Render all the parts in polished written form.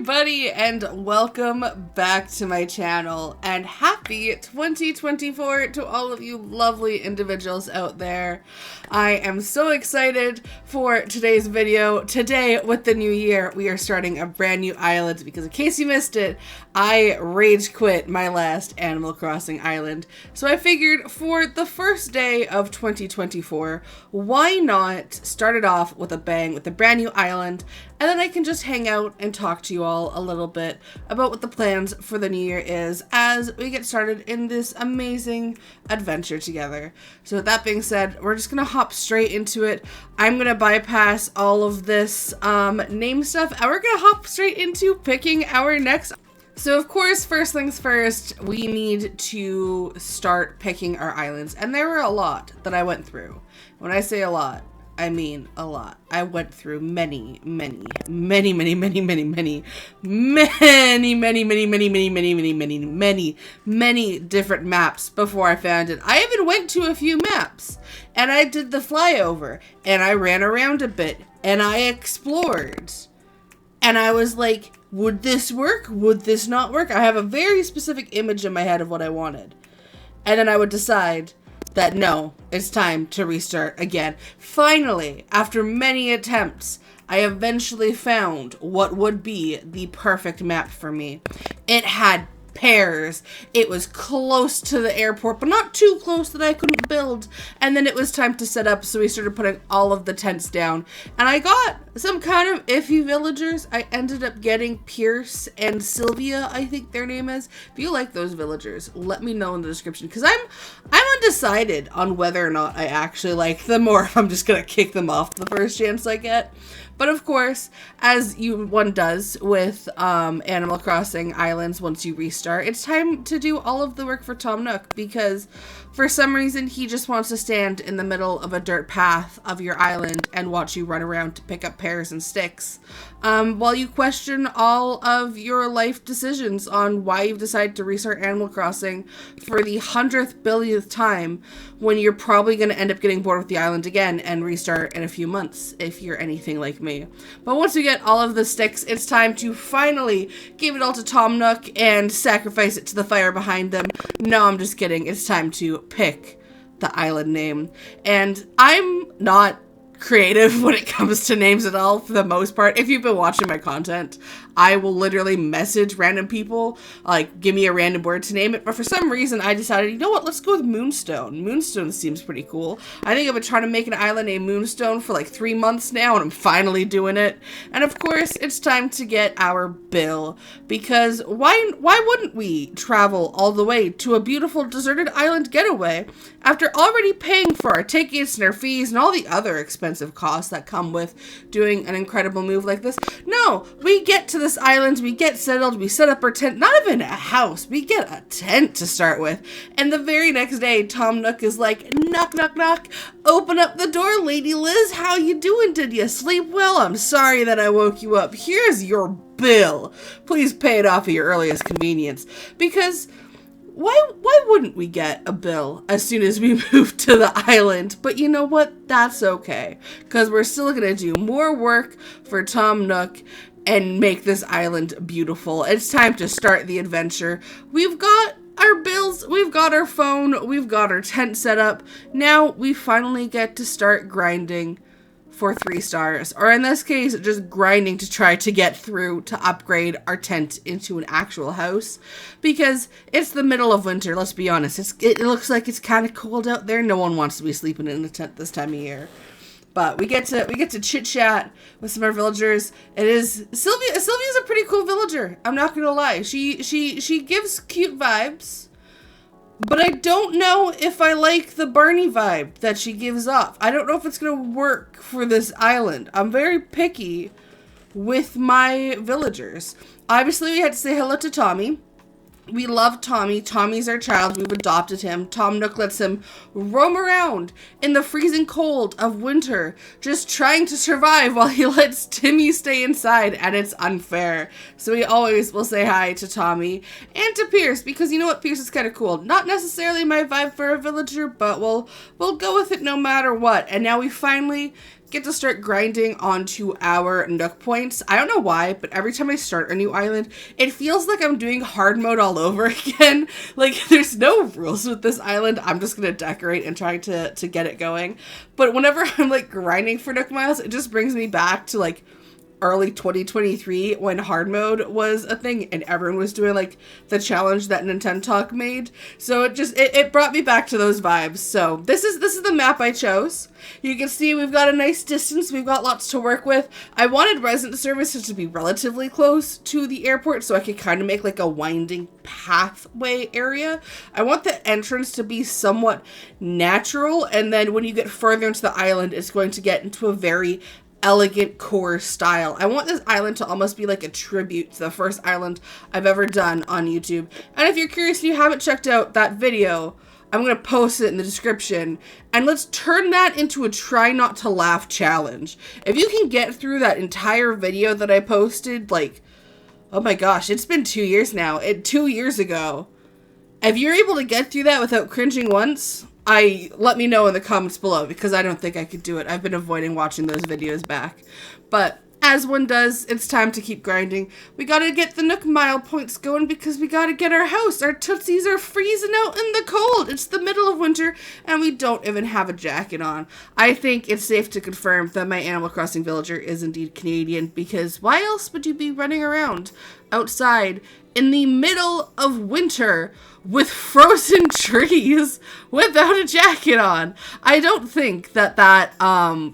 everybody, and welcome back to my channel, and happy 2024 to all of you lovely individuals out there. I am so excited for today's video. Today, with the new year, we are starting a brand new island because in case you missed it, I rage quit my last Animal Crossing island. So I figured for the first day of 2024, why not start it off with a bang with a brand new island, and then I can just hang out and talk to you all a little bit about what the plans for the new year is as we get started in this amazing adventure together. So with that being said, we're just gonna hop straight into it. I'm gonna bypass all of this name stuff, and we're gonna hop straight into picking our next. So of course, first things first, we need to start picking our islands, and there were a lot that I went through. When I say a lot, I mean a lot. I went through many different maps before I found it. I even went to a few maps, and I did the flyover, and I ran around a bit, and I explored. And I was like, would this work? Would this not work? I have a very specific image in my head of what I wanted. And then I would decide that no, it's time to restart again. Finally, after many attempts, I eventually found what would be the perfect map for me. It had pears. It was close to the airport, but not too close that I couldn't build. And then it was time to set up, so we started putting all of the tents down. And I got some kind of iffy villagers. I ended up getting Pierce and Sylvia, I think their name is. If you like those villagers, let me know in the description, because I'm undecided on whether or not I actually like them, or if I'm just gonna kick them off the first chance I get. But of course, as one does with Animal Crossing Islands, once you restart, it's time to do all of the work for Tom Nook, because for some reason he just wants to stand in the middle of a dirt path of your island and watch you run around to pick up pears and sticks, while you question all of your life decisions on why you've decided to restart Animal Crossing for the 100th billionth time, when you're probably going to end up getting bored with the island again and restart in a few months if you're anything like me. But once we get all of the sticks, it's time to finally give it all to Tom Nook and sacrifice it to the fire behind them. No, I'm just kidding. It's time to pick the island name. And I'm not creative when it comes to names at all, for the most part. If you've been watching my content, I will literally message random people, like, give me a random word to name it. But for some reason, I decided, you know what, let's go with Moonstone. Moonstone seems pretty cool. I think I've been trying to make an island named Moonstone for like 3 months now, and I'm finally doing it. And of course, it's time to get our bill, because why wouldn't we travel all the way to a beautiful deserted island getaway after already paying for our tickets and our fees and all the other expensive costs that come with doing an incredible move like this? No, we get to this island, we get settled, we set up our tent, not even a house, we get a tent to start with. And the very next day, Tom Nook is like, knock, knock, knock, open up the door, Lady Liz, how you doing? Did you sleep well? I'm sorry that I woke you up. Here's your bill. Please pay it off at your earliest convenience. Because why wouldn't we get a bill as soon as we move to the island? But you know what? That's okay, because we're still gonna do more work for Tom Nook and make this island beautiful. It's time to start the adventure. We've got our bills, we've got our phone, we've got our tent set up. Now we finally get to start grinding for 3 stars, or in this case, just grinding to try to get through to upgrade our tent into an actual house, because it's the middle of winter. Let's be honest, it looks like it's kind of cold out there. No one wants to be sleeping in a tent this time of year. But we get to chit chat with some of our villagers. It is Sylvia. Sylvia's a pretty cool villager, I'm not gonna lie. She gives cute vibes, but I don't know if I like the Barney vibe that she gives off. I don't know if it's gonna work for this island. I'm very picky with my villagers. Obviously, we had to say hello to Tommy. We love Tommy. Tommy's our child. We've adopted him. Tom Nook lets him roam around in the freezing cold of winter, just trying to survive while he lets Timmy stay inside, and it's unfair. So we always will say hi to Tommy and to Pierce, because you know what? Pierce is kind of cool. Not necessarily my vibe for a villager, but we'll go with it no matter what. And now we finally get to start grinding onto our Nook points. I don't know why, but every time I start a new island, it feels like I'm doing hard mode all over again. Like, there's no rules with this island. I'm just gonna decorate and try to get it going. But whenever I'm like grinding for Nook miles, it just brings me back to like early 2023 when hard mode was a thing and everyone was doing like the challenge that Nintendo Talk made. So it brought me back to those vibes. So this is the map I chose. You can see we've got a nice distance. We've got lots to work with. I wanted resident services to be relatively close to the airport so I could kind of make like a winding pathway area. I want the entrance to be somewhat natural, and then when you get further into the island, it's going to get into a very elegant core style. I want this island to almost be like a tribute to the first island I've ever done on YouTube. And if you're curious and you haven't checked out that video, I'm going to post it in the description. And let's turn that into a try not to laugh challenge. If you can get through that entire video that I posted, like, oh my gosh, it's been 2 years now. 2 years ago. If you're able to get through that without cringing once, let me know in the comments below, because I don't think I could do it. I've been avoiding watching those videos back. But as one does, it's time to keep grinding. We gotta get the Nook Mile points going because we gotta get our house. Our tootsies are freezing out in the cold. It's the middle of winter and we don't even have a jacket on. I think it's safe to confirm that my Animal Crossing villager is indeed Canadian, because why else would you be running around outside in the middle of winter with frozen trees without a jacket on? I don't think that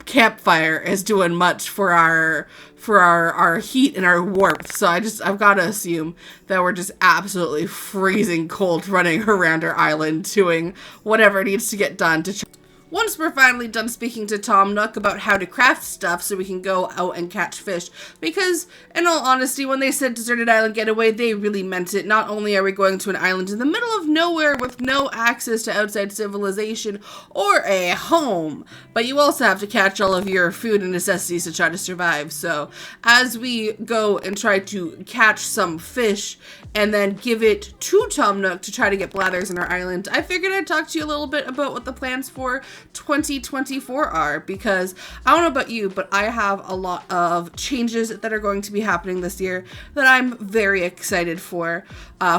campfire is doing much for our heat and our warmth. So I've got to assume that we're just absolutely freezing cold running around our island doing whatever needs to get done to once we're finally done speaking to Tom Nook about how to craft stuff so we can go out and catch fish. Because, in all honesty, when they said deserted island getaway, they really meant it. Not only are we going to an island in the middle of nowhere with no access to outside civilization or a home, but you also have to catch all of your food and necessities to try to survive. So, as we go and try to catch some fish and then give it to Tom Nook to try to get blathers on our island, I figured I'd talk to you a little bit about what the plans for 2024 are, because I don't know about you, but I have a lot of changes that are going to be happening this year that I'm very excited for.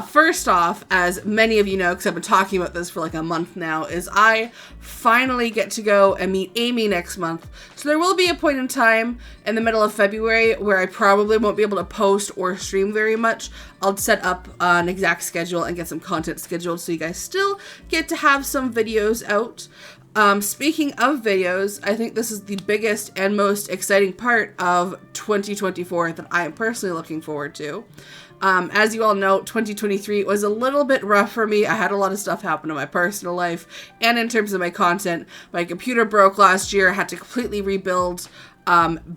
First off, as many of you know, because I've been talking about this for like a month now, is I finally get to go and meet Amy next month. So there will be a point in time in the middle of February where I probably won't be able to post or stream very much. I'll set up an exact schedule and get some content scheduled so you guys still get to have some videos out. Speaking of videos, I think this is the biggest and most exciting part of 2024 that I am personally looking forward to. As you all know, 2023 was a little bit rough for me. I had a lot of stuff happen in my personal life and in terms of my content. My computer broke last year. I had to completely rebuild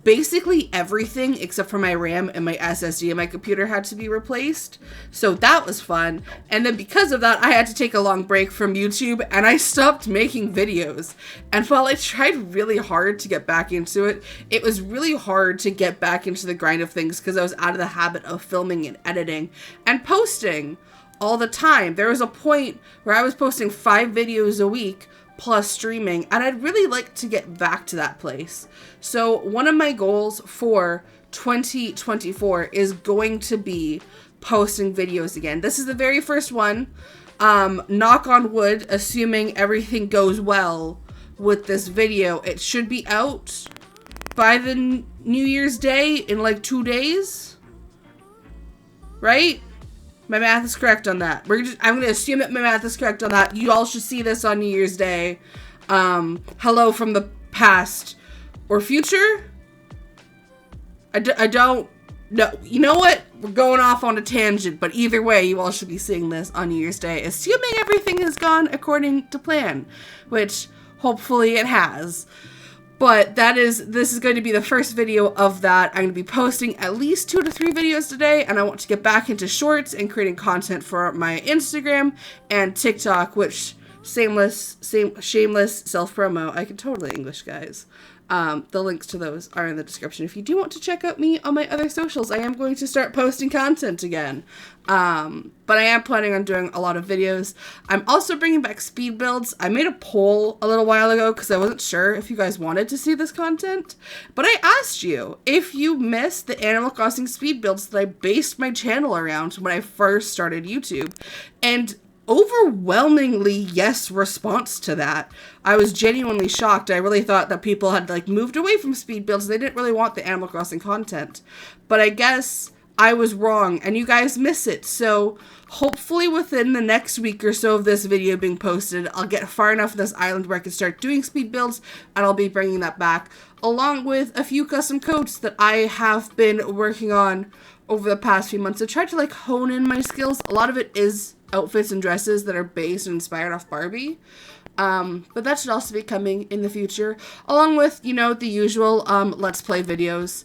basically everything except for my RAM and my SSD, and my computer had to be replaced. So that was fun. And then because of that, I had to take a long break from YouTube and I stopped making videos. And while I tried really hard to get back into it, it was really hard to get back into the grind of things because I was out of the habit of filming and editing and posting all the time. There was a point where I was posting 5 videos a week plus streaming, and I'd really like to get back to that place. So one of my goals for 2024 is going to be posting videos again. This is the very first one. Knock on wood, assuming everything goes well with this video, it should be out by the New Year's Day in like 2 days, right? My math is correct on that. I'm going to assume that my math is correct on that. You all should see this on New Year's Day. Hello from the past or future. I don't know. You know what? We're going off on a tangent, but either way, you all should be seeing this on New Year's Day, assuming everything has gone according to plan, which hopefully it has. But this is going to be the first video of that. I'm going to be posting at least 2 to 3 videos today, and I want to get back into shorts and creating content for my Instagram and TikTok, which shameless self-promo. I can totally English, guys. The links to those are in the description. If you do want to check out me on my other socials, I am going to start posting content again. But I am planning on doing a lot of videos. I'm also bringing back speed builds. I made a poll a little while ago because I wasn't sure if you guys wanted to see this content. But I asked you if you missed the Animal Crossing speed builds that I based my channel around when I first started YouTube. And overwhelmingly yes response to that. I was genuinely shocked. I really thought that people had like moved away from speed builds. They didn't really want the Animal Crossing content. But I guess I was wrong and you guys miss it. So hopefully within the next week or so of this video being posted, I'll get far enough in this island where I can start doing speed builds, and I'll be bringing that back along with a few custom codes that I have been working on over the past few months. I tried to like hone in my skills. A lot of it is outfits and dresses that are based and inspired off Barbie. But that should also be coming in the future, along with, you know, the usual Let's Play videos.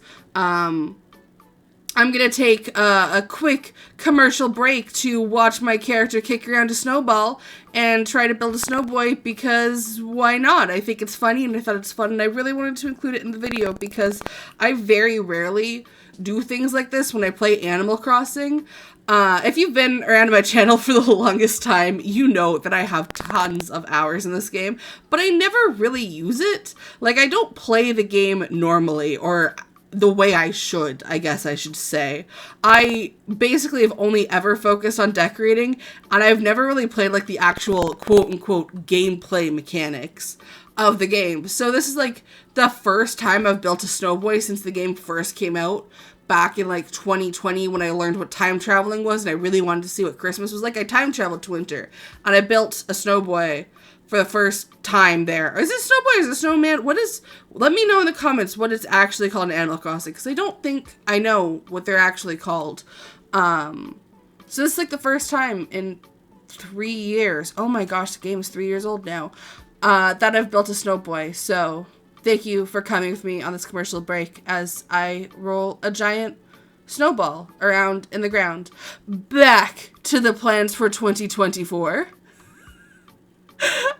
I'm going to take a quick commercial break to watch my character kick around a snowball and try to build a Snowboy, because why not? I think it's funny and I thought it's fun, and I really wanted to include it in the video because I very rarely do things like this when I play Animal Crossing. If you've been around my channel for the longest time, you know that I have tons of hours in this game, but I never really use it. Like, I don't play the game normally, or the way I should, I guess I should say. I basically have only ever focused on decorating, and I've never really played like the actual quote-unquote gameplay mechanics of the game. So this is like the first time I've built a Snowboy since the game first came out back in like 2020, when I learned what time traveling was and I really wanted to see what Christmas was like. I time traveled to winter and I built a Snowboy for the first time there. Is it Snowboy? Is it Snowman? What is... Let me know in the comments what it's actually called in Animal Crossing, because I don't think I know what they're actually called. So this is like the first time in 3 years. Oh my gosh, the game is 3 years old now. That I've built a Snowboy. So thank you for coming with me on this commercial break as I roll a giant snowball around in the ground. Back to the plans for 2024.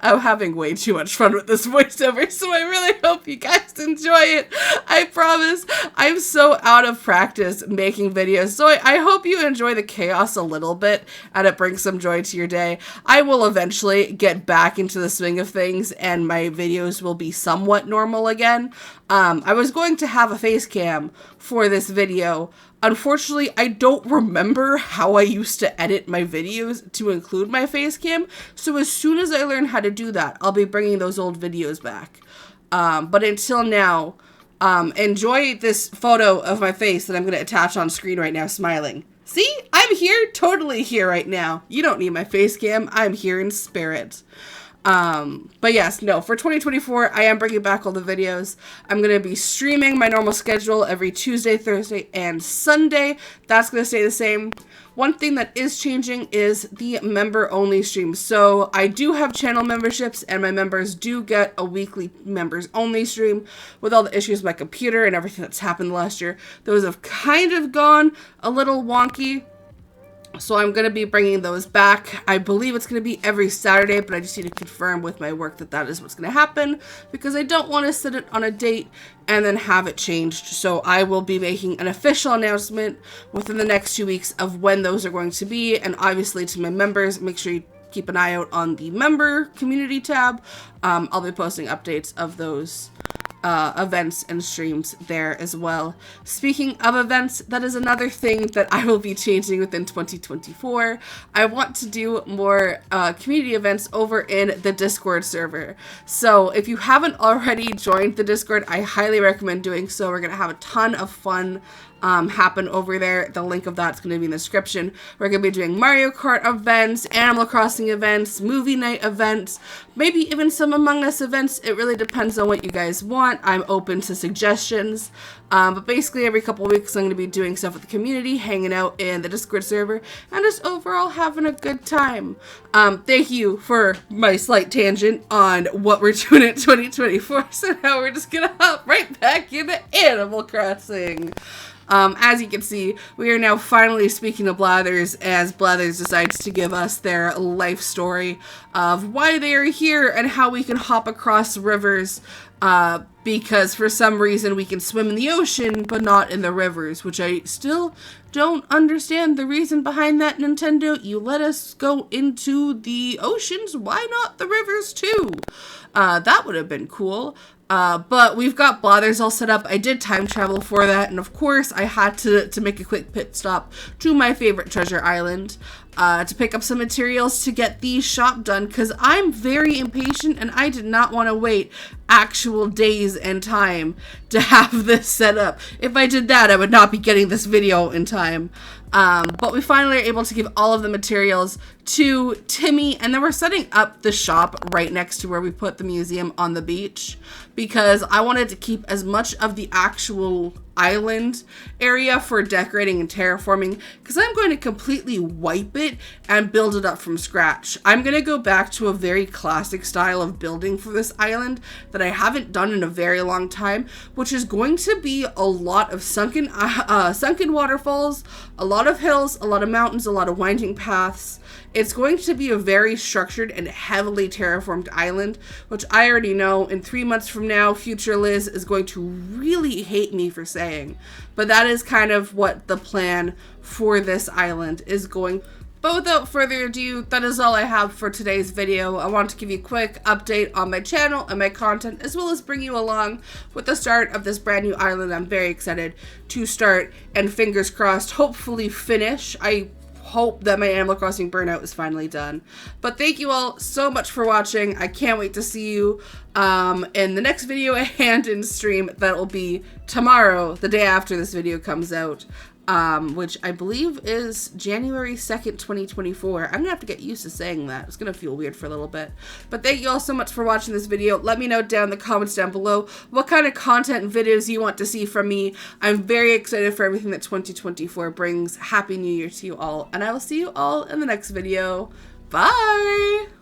I'm having way too much fun with this voiceover, so I really hope you guys enjoy it. I promise I'm so out of practice making videos, so I hope you enjoy the chaos a little bit and it brings some joy to your day. I will eventually get back into the swing of things and my videos will be somewhat normal again. I was going to have a face cam for this video. Unfortunately, I don't remember how I used to edit my videos to include my face cam, so as soon as I learn how to do that, I'll be bringing those old videos back. But until now, enjoy this photo of my face that I'm going to attach on screen right now, smiling. See? I'm here, totally here right now. You don't need my face cam. I'm here in spirit. But yes, no, for 2024, I am bringing back all the videos. I'm going to be streaming my normal schedule every Tuesday, Thursday, and Sunday. That's going to stay the same. One thing that is changing is the member-only streams. So I do have channel memberships, and my members do get a weekly members-only stream. With all the issues with my computer and everything that's happened last year, those have kind of gone a little wonky. So I'm going to be bringing those back. I believe it's going to be every Saturday, but I just need to confirm with my work that that is what's going to happen, because I don't want to set it on a date and then have it changed. So I will be making an official announcement within the next 2 weeks of when those are going to be. And obviously to my members, make sure you keep an eye out on the member community tab. I'll be posting updates of those events and streams there as well. Speaking of events, that is another thing that I will be changing within 2024. I want to do more community events over in the Discord server. So if you haven't already joined the Discord, I highly recommend doing so. We're going to have a ton of fun happen over there. The link of that's going to be in the description. We're going to be doing Mario Kart events, Animal Crossing events, movie night events, maybe even some Among Us events. It really depends on what you guys want. I'm open to suggestions. But basically every couple of weeks I'm going to be doing stuff with the community, hanging out in the Discord server, and just overall having a good time. Thank you for my slight tangent on what we're doing in 2024. So now we're just going to hop right back into Animal Crossing. As you can see, we are now finally speaking to Blathers, as Blathers decides to give us their life story of why they are here and how we can hop across rivers because for some reason we can swim in the ocean, but not in the rivers, which I still don't understand the reason behind that, Nintendo. You let us go into the oceans, why not the rivers too? That would have been cool. But we've got blathers all set up. I did time travel for that, and of course I had to make a quick pit stop to my favorite treasure island to pick up some materials to get the shop done, because I'm very impatient and I did not want to wait actual days and time to have this set up. If I did that, I would not be getting this video in time. But we finally are able to give all of the materials to Timmy, and then we're setting up the shop right next to where we put the museum on the beach, because I wanted to keep as much of the actual island area for decorating and terraforming, because I'm going to completely wipe it and build it up from scratch. I'm going to go back to a very classic style of building for this island that I haven't done in a very long time, which is going to be a lot of sunken waterfalls, a lot of hills, a lot of mountains, a lot of winding paths. It's going to be a very structured and heavily terraformed island, which I already know in 3 months from now, future Liz is going to really hate me for saying. But that is kind of what the plan for this island is going. But without further ado, that is all I have for today's video. I want to give you a quick update on my channel and my content, as well as bring you along with the start of this brand new island I'm very excited to start, and fingers crossed, hopefully finish. I hope that my Animal Crossing burnout is finally done. But thank you all so much for watching. I can't wait to see you in the next video and in stream. That will be tomorrow, the day after this video comes out, which I believe is January 2nd, 2024. I'm gonna have to get used to saying that. It's gonna feel weird for a little bit. But thank you all so much for watching this video. Let me know down in the comments down below what kind of content and videos you want to see from me. I'm very excited for everything that 2024 brings. Happy New Year to you all, and I will see you all in the next video. Bye!